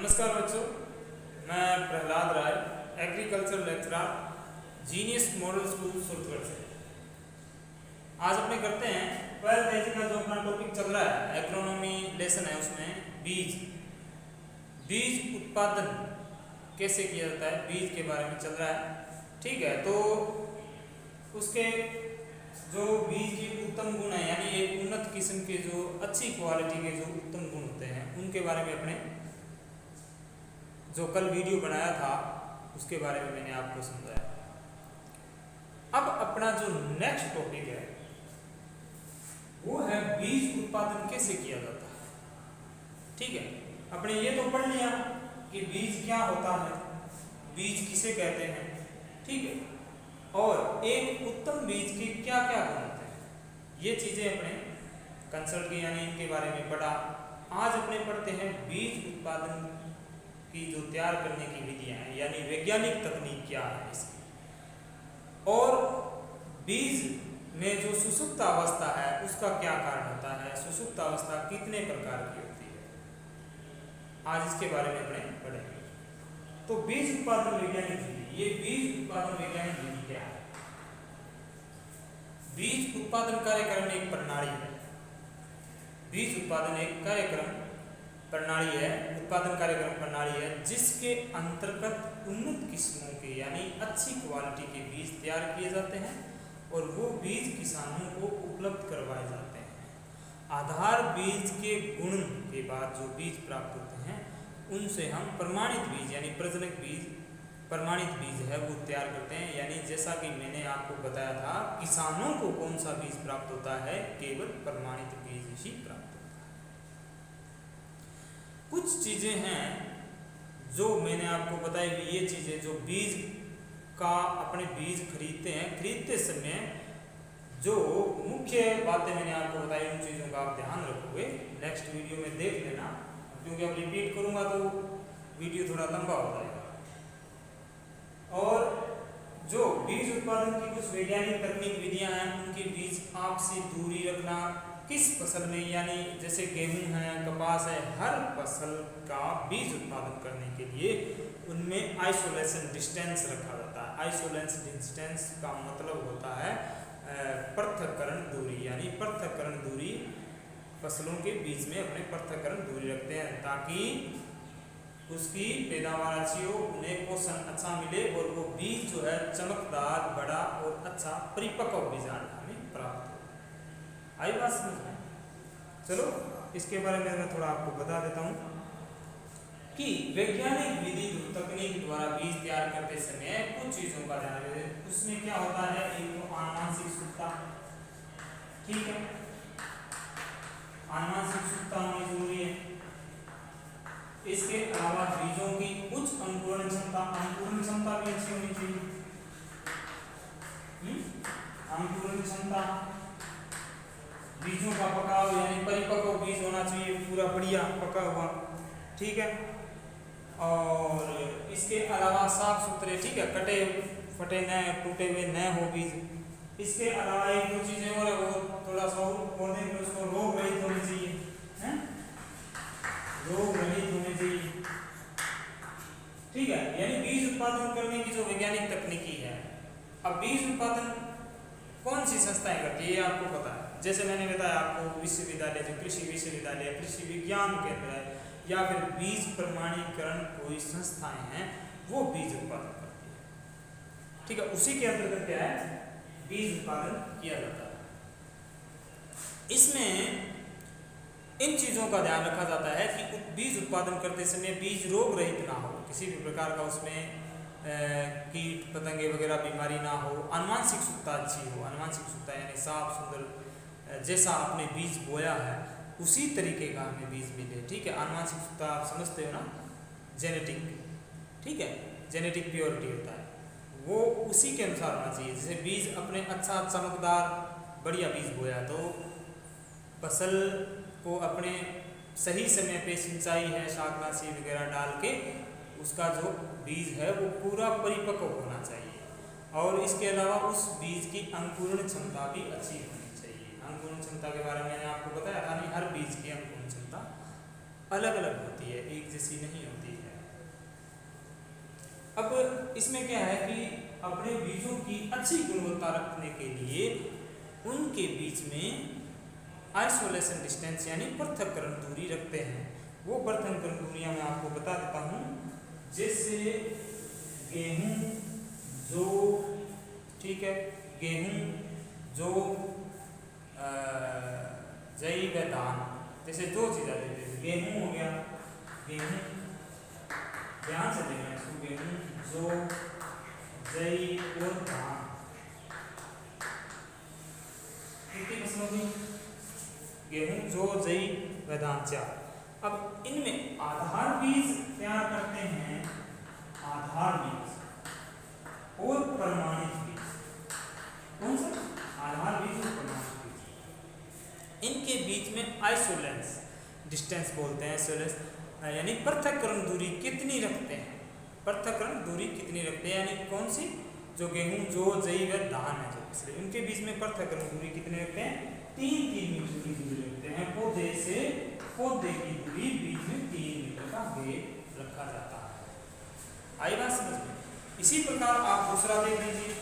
नमस्कार बच्चों, मैं Prahlad Rai, agriculture lecturer, genius model school Suratgarh से। आज अपने करते हैं 12th एज का जो अपना टॉपिक चल रहा है, एग्रोनॉमी लेसन है, उसमें बीज उत्पादन कैसे किया जाता है, बीज के बारे में चल रहा है। ठीक है, तो उसके जो बीज के उत्तम गुण है, यानी एक उन्नत किस्म के जो अच्छी क्वालिटी के जो उत्तम गुण होते हैं, उनके बारे में अपने जो कल वीडियो बनाया था उसके बारे में मैंने आपको समझाया। अब अपना जो नेक्स्ट टॉपिक है वो है बीज उत्पादन कैसे किया जाता है। ठीक है, अपने ये तो पढ़ लिया कि बीज क्या होता है, बीज किसे कहते हैं। ठीक है, और एक उत्तम बीज के क्या क्या गुण होते हैं, ये चीजें अपने कंसल्ट की यानी इनके बारे में पढ़ा। आज अपने पढ़ते हैं बीज उत्पादन की जो तैयार करने की विधियां हैं, यानी वैज्ञानिक तकनीक क्या है इसकी, और बीज में जो सुसुप्त अवस्था है उसका क्या कारण होता है, सुसुप्त अवस्था कितने प्रकार की होती है, आज इसके बारे में अपने पढ़ेंगे। तो बीज उत्पादन वैज्ञानिक विधि, ये बीज उत्पादन वैज्ञानिक विधि क्या है? बीज उत्पादन कार्यक्रम एक प्रणाली है। बीज उत्पादन एक कार्यक्रम प्रणाली है, उत्पादन कार्यक्रम प्रणाली है, जिसके अंतर्गत उन्नत किस्मों के यानी अच्छी क्वालिटी के बीज तैयार किए जाते हैं और वो बीज किसानों को उपलब्ध करवाए जाते हैं। आधार बीज के गुण के बाद जो बीज प्राप्त होते हैं उनसे हम प्रमाणित बीज यानी प्रजनक बीज, प्रमाणित बीज है वो तैयार करते हैं। यानी जैसा कि मैंने आपको बताया था, किसानों को कौन सा बीज प्राप्त होता है, केवल प्रमाणित बीज ही प्राप्त। कुछ चीजें हैं जो मैंने आपको बताई कि ये चीजें जो बीज का अपने बीज खरीदते हैं, खरीदते समय जो मुख्य बातें मैंने आपको बताई, उन चीजों का आप ध्यान रखोगे। नेक्स्ट वीडियो में देख लेना, क्योंकि अब रिपीट करूंगा तो वीडियो थोड़ा लंबा हो जाएगा। और जो बीज उत्पादन की कुछ वैज्ञानिक तकनीक विधियां हैं, उनके बीज आपसे दूरी रखना, किस फसल में, यानी जैसे गेहूं है, कपास है, हर फसल का बीज उत्पादन करने के लिए उनमें आइसोलेशन डिस्टेंस रखा जाता है। आइसोलेशन डिस्टेंस का मतलब होता है पृथक्करण दूरी, यानी पृथक्करण दूरी, फसलों के बीच में अपने पृथक्करण दूरी रखते हैं ताकि उसकी पैदावार अच्छी हो, उन्हें पोषण अच्छा मिले और वो बीज जो है चमकदार, बड़ा और अच्छा परिपक्व बीज हमें प्राप्त हो। आई बात समझ में? चलो इसके बारे में मैं थोड़ा आपको बता देता हूँ कि वैज्ञानिक विधि तकनीक द्वारा बीज तैयार करते समय कुछ चीजों का ध्यान रखें। उसमें क्या होता है, एक तो आनुवंशिक शुद्धता। ठीक है, आनुवंशिक शुद्धता होनी जरूरी है। इसके अलावा बीजों की उच्च अंकुरण क्षमता, अंकुरण क्षमता भी अच्छी होनी चाहिए। अंकुरण क्षमता, बीजों का पकाव यानी परिपक्व बीज होना चाहिए, पूरा बढ़िया पका हुआ। ठीक है, और इसके अलावा साफ सुथरे, ठीक है, कटे फटे न, टूटे हुए न हो बीज। इसके अलावा एक दो चीजें और है, वो थोड़ा सा पौधे में उसको रोग रहित होनी चाहिए, हैं? रोग रहित होनी चाहिए। ठीक है, यानी बीज उत्पादन करने की जो वैज्ञानिक तकनीकी है। अब बीज उत्पादन कौन सी संस्थाएं करती है ये आपको पता है। जैसे मैंने बताया आपको, विश्वविद्यालय, जो कृषि विश्वविद्यालय, कृषि विज्ञान केंद्र है, या फिर बीज प्रमाणीकरण कोई संस्थाएं हैं, वो बीज उत्पादन करती है। ठीक है, उसी के अंतर्गत क्या है, बीज उत्पादन किया जाता है। इसमें इन चीजों का ध्यान रखा जाता है कि बीज उत्पादन करते समय बीज रोग रहित ना हो, किसी भी प्रकार का उसमें कीट पतंगे वगैरह बीमारी ना हो, आनुवंशिक शुद्धता अच्छी हो। आनुवंशिक शुद्धता यानी साफ सुंदर, जैसा आपने बीज बोया है उसी तरीके का हमें बीज मिले। ठीक है, आनुवंशिक शुद्धता आप समझते हो ना, जेनेटिक। ठीक है, जेनेटिक प्योरिटी होता है, वो उसी के अनुसार होना चाहिए। जैसे बीज अपने अच्छा चमकदार बढ़िया बीज बोया तो फसल को अपने सही समय पे सिंचाई है, शाकनाशी वगैरह डाल के उसका जो बीज है वो पूरा परिपक्व होना चाहिए। और इसके अलावा उस बीज की अंकुरण क्षमता भी अच्छी होनी चाहिए। अंकुरण क्षमता के बारे में मैंने आपको बताया था नहीं, हर बीज की अंकुरण क्षमता अलग अलग होती है, एक जैसी नहीं होती है। अब इसमें क्या है कि अपने बीजों की अच्छी गुणवत्ता रखने के लिए उनके बीच में आइसोलेशन डिस्टेंस यानी पृथक्करण दूरी रखते हैं। वो पृथक्करण दूरियां मैं आपको बता देता हूँ। जैसे गेहूं जो, ठीक है, गेहूं जो जई व धान, जैसे दो चीज़ें देते हैं। गेहूं हो गया, गेहूं ध्यान से देखना इसको, गेहूं जो जई और धान, कितनी फसलों की, गेहूं जो जई व धान 4। अब इनमें आधार बीज तैयार करते हैं, आधार बीज और प्रमाणित बीज। कौन सा? आधार बीज और प्रमाणित बीज। इनके बीच में आइसोलेंस डिस्टेंस बोलते हैं, आइसोलेंस यानी पृथक्करण दूरी कितनी रखते हैं, पृथक्करण दूरी कितनी रखते हैं, यानी कौन सी, जो गेहूं जो जई व धान है जो पिछले, उनके बीच में पृथक्करण दूरी कितने रखते हैं, 3 मीटर की दूरी रखते हैं। पौधे से पौधे की दूरी बीच में 3 मीटर का गैप रखा जाता है। आई बात समझ में? इसी प्रकार आप दूसरा देख लीजिए,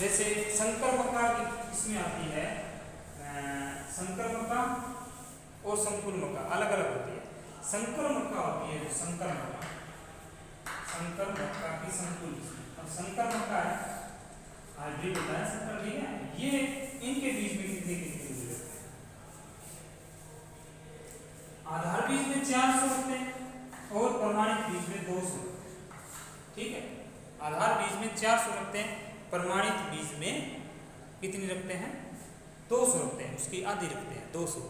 जैसे संकर मक्का की इसमें आती है, संकर मक्का और संकुल मक्का अलग अलग होती है। संकर मक्का होती है जो संकर मक्का, संकर मक्का की संकुल, और संकर मक्का है हाइब्रिड होता है संकर, ठीक है। ये इनके बीच में कितनी कितनी दूरी रखते हैं, आधार बीज में 400 रखते हैं और प्रमाणित बीज में 200, ठीक है। आधार बीज में 400 रखते हैं, प्रमाणित बीज में कितनी रखते हैं, 200 रखते हैं, उसकी आधी रखते हैं 200।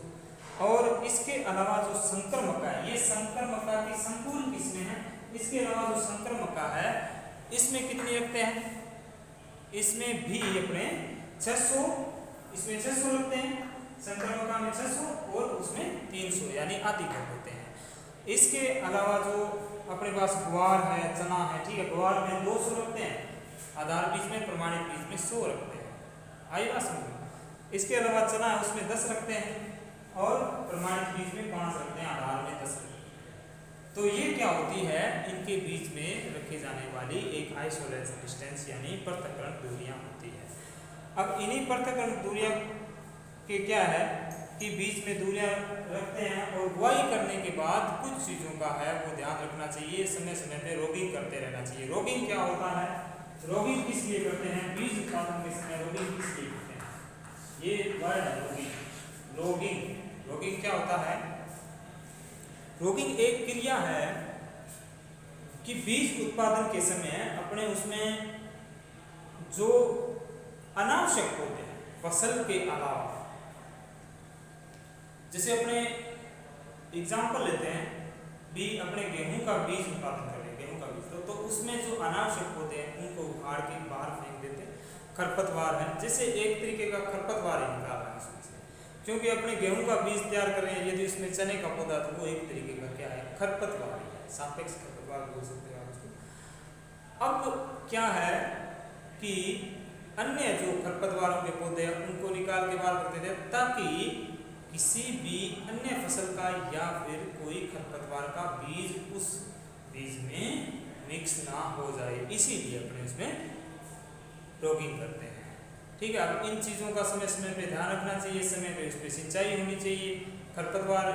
और इसके अलावा जो संकर मक्का है, ये संकर मक्का की संकुल किस्में हैं। इसके अलावा जो संकर मक्का है इसमें कितनी रखते हैं, इसमें भी अपने 600, इसमें 600 रखते हैं, संकर मक्का में 600 और उसमें 300 यानी आधी कर देते हैं। इसके अलावा जो अपने पास ग्वार है, चना है, ठीक है, ग्वार में 200 रखते हैं, आधार बीज में प्रमाणित बीज में 100 रखते हैं। आई बात समझ में? इसके अलावा चना है उसमें 10 रखते हैं और प्रमाणित बीज में 5 रखते हैं, आधार में 10 रखते हैं। तो ये क्या होती है, इनके बीच में रखी जाने वाली एक आइसोलेशन डिस्टेंस यानी पृथक्करण दूरियां होती है। अब इन्हीं पृथक्करण दूरियां के क्या है कि बीच में दूरियां रखते हैं और बुआई करने के बाद कुछ चीज़ों का है वो ध्यान रखना चाहिए, समय समय पे रोगिंग करते रहना चाहिए। रोगिंग क्या होता है, रोगिंग किस लिए करते हैं, बीज उत्पादन के समय रोगिंग किस लिए करते हैं, ये वर्ड है रोगिंग। रोगिंग, रोगिंग क्या होता है, रोगिंग एक क्रिया है कि बीज उत्पादन के समय अपने उसमें जो अनावश्यक होते हैं फसल के अलावा, जैसे अपने एग्जाम्पल लेते हैं भी, अपने गेहूं का बीज उत्पादन करें, गेहूं का बीज तो उसमें जो अनावश्यक होते हैं उनको उखाड़ के बाहर फेंक देते हैं, खरपतवार है, जैसे एक तरीके का खरपतवार ही निकाल रहा है उसमें से, क्योंकि अपने गेहूं का बीज तैयार कर रहे हैं, यदि उसमें चने का पौधा तो वो एक तरीके का क्या है, खरपतवार ही है, सापेक्ष खरपतवार बोल सकते हैं आप उसको। अब क्या है कि अन्य जो खरपतवारों के पौधे हैं उनको निकाल के बाहर करते थे ताकि किसी भी अन्य फसल का या फिर कोई खरपतवार का बीज उस बीज में मिक्स ना हो जाए, इसीलिए अपने उसमें रोगिंग करते हैं, ठीक है। अब इन चीज़ों का समय समय पे ध्यान रखना चाहिए, समय पे उस पर सिंचाई होनी चाहिए, खरपतवार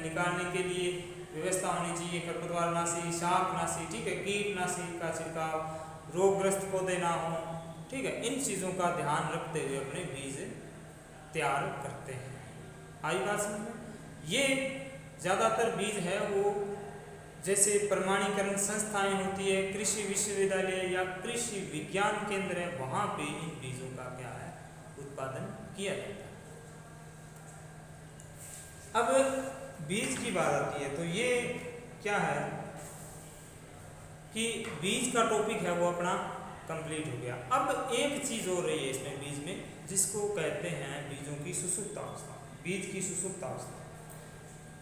निकालने के लिए व्यवस्था होनी चाहिए, खरपतवारनाशी, शाकनाशी, ठीक है, कीटनाशी का छिड़काव, रोगग्रस्त पौधे ना हो, ठीक है। इन चीज़ों का ध्यान रखते हुए अपने बीज तैयार करते हैं। आई बात समझ में? ये ज़्यादातर बीज है वो जैसे प्रमाणीकरण संस्थाएं होती है, कृषि विश्वविद्यालय या कृषि विज्ञान केंद्र है, वहाँ पे इन बीजों का क्या है उत्पादन किया जाता है। अब बीज की बात आती है तो ये क्या है कि बीज का टॉपिक है वो अपना कंप्लीट हो गया। अब एक चीज़ हो रही है इसमें बीज में, जिसको कहते हैं बीजों की सुसुप्त अवस्था, बीज की सुसुप्त अवस्था।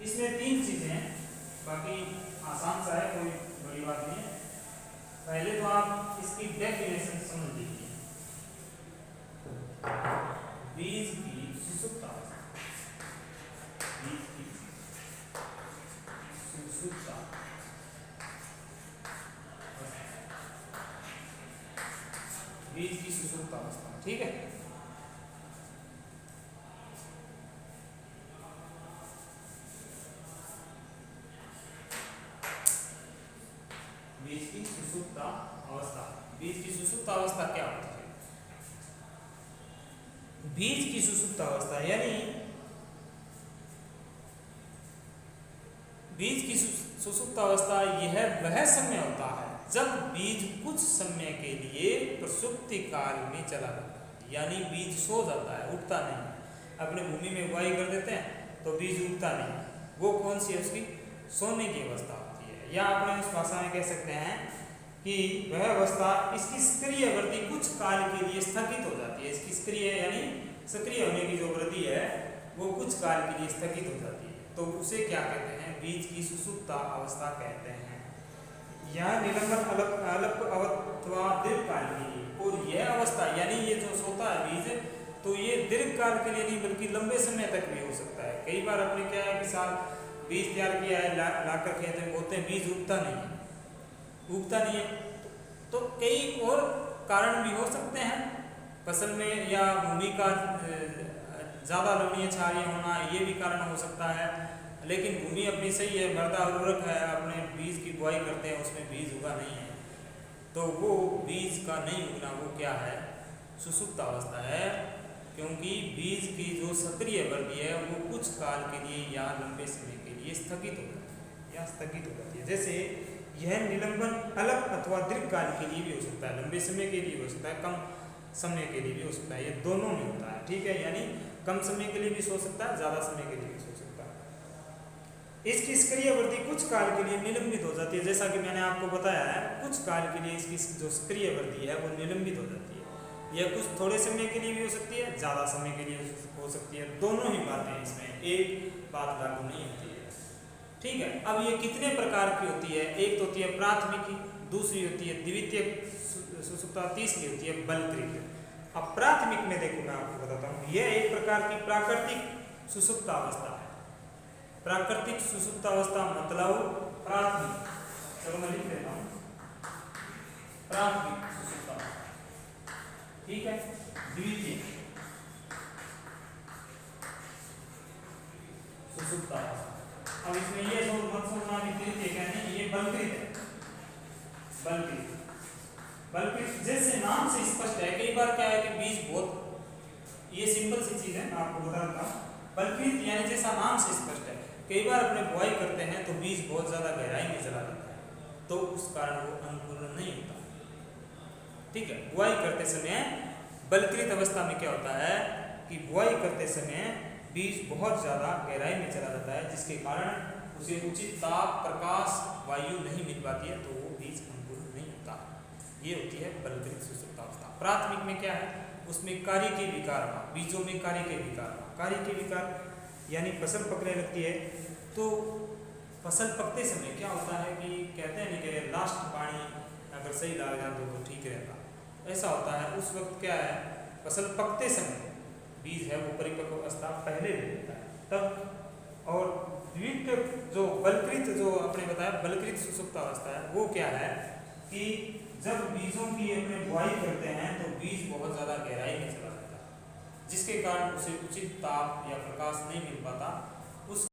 इसमें 3 चीज़ें हैं, बाकी आसान सा है, कोई बड़ी बात नहीं है। पहले तो आप इसकी डेफिनेशन समझ लीजिए, बीज की सुसुप्त अवस्था, बीज की बीज की सुसुप्त अवस्था। ठीक है, बीज की सुसुप्त अवस्था। बीज की सुसुप्त अवस्था क्या होती है? बीज की सुसुप्त अवस्था यानी बीज की सुसुप्त अवस्था यह वह समय होता है जब बीज कुछ समय के लिए प्रसुप्ति काल में चला जाता है, यानी बीज सो जाता है, उठता नहीं है। अपने भूमि में बुआई कर देते हैं तो बीज उठता नहीं, वो कौन सी है? उसकी सोने की अवस्था होती है। या अपने उस भाषा में कह सकते हैं कि वह अवस्था, इसकी सक्रिय वृद्धि कुछ काल के लिए स्थगित हो जाती है। इसकी सक्रिय यानी सक्रिय होने की जो वृद्धि है वो कुछ काल के लिए स्थगित हो जाती है, तो उसे क्या कहते हैं? बीज की सुसुप्त अवस्था कहते हैं। यह निलंबन अल्प अथवा दीर्घ काल के लिए, और यह अवस्था यानी ये जो सोता है बीज, तो ये दीर्घ काल के लिए नहीं बल्कि लंबे समय तक भी हो सकता है। कई बार अपने क्या है कि साल बीज तैयार किया है, लाकर खेत में बोते हैं, बीज उगता नहीं है, तो कई और कारण भी हो सकते हैं फसल में, या भूमि का ज़्यादा लवणीय क्षारीय होना, ये भी कारण हो सकता है। लेकिन भूमि अपनी सही है, मृदा उर्वरक है, अपने बीज की बुआई करते हैं, उसमें बीज उगा नहीं है, तो वो बीज का नहीं उगना वो क्या है? सुसुप्त अवस्था है। क्योंकि बीज की जो सक्रिय वृद्धि है वो कुछ काल के लिए या लंबे समय के लिए स्थगित हो जाती है। जैसे यह निलंबन अल्प अथवा दीर्घ काल के लिए भी हो सकता है, लंबे समय के लिए भी हो सकता है, कम समय के लिए भी हो सकता है, ये दोनों में होता है। ठीक है, यानी कम समय के लिए भी सो सकता है, ज़्यादा समय के लिए भी सो सकता है। इसकी सक्रिय वृद्धि कुछ काल के लिए निलंबित हो जाती है, जैसा कि मैंने आपको बताया है, कुछ काल के लिए इसकी जो सक्रिय वृद्धि है वो निलंबित हो जाती है। यह कुछ थोड़े समय के लिए भी हो सकती है, ज़्यादा समय के लिए हो सकती है, दोनों ही बातें इसमें, एक बात लागू नहीं होती है। ठीक है, अब ये कितने प्रकार की होती है? एक तो होती है प्राथमिक, दूसरी होती है द्वितीयक सुसुप्ता, तीसरी होती है बलकृत। अब प्राथमिक में देखो, मैं आपको बताता हूँ, यह एक प्रकार की प्राकृतिक सुसुप्त अवस्था है। प्राकृतिक सुसुप्त अवस्था मतलब प्राथमिक, चलो मैं लिख लेता हूँ, प्राथमिक सुसुप्त अवस्था। ठीक है, द्वितीय सुसुप्त अवस्था। अब इसमें ये मत सोचना कि तृतीय क्या नहीं, ये बलकृत है। बलकृत जैसे नाम से स्पष्ट है। कई बार क्या है कि बीज बहुत, ये सिंपल सी चीज है, मैं आपको बता रहा हूँ। बलकृत यानी जैसा नाम से स्पष्ट है, कई बार अपने बुआई करते हैं तो बीज बहुत ज्यादा गहराई में चला जाता है, तो उस कारण वो अंकुरण नहीं होता। ठीक है, बुआई करते समय बलकृत अवस्था में क्या होता है कि बुआई करते समय बीज बहुत ज़्यादा गहराई में चला जाता है, जिसके कारण उसे उचित ताप, प्रकाश, वायु नहीं मिल पाती है, तो वो बीज अंकुरित नहीं होता। ये होती है बलकृत सुसुप्त अवस्था। प्राथमिक में क्या है? उसमें कार्य के विकार, बीजों में कार्य के विकार यानी फसल पकने लगती है, तो फसल पकते समय क्या होता है कि कहते हैं नहीं कि लास्ट पानी अगर सही लग जाए तो ठीक रहता, ऐसा होता है। उस वक्त क्या है, फसल पकते समय बीज है वो परिपक्व अवस्था पहले ले लेता है तब। और द्वितीयक जो बलकृत, जो आपने बताया बलकृत सुसुप्त अवस्था है, वो क्या है कि जब बीजों की अपने बुआई करते हैं तो बीज बहुत ज़्यादा गहराई में चला जाता है, जिसके कारण उसे उचित ताप या प्रकाश नहीं मिल पाता,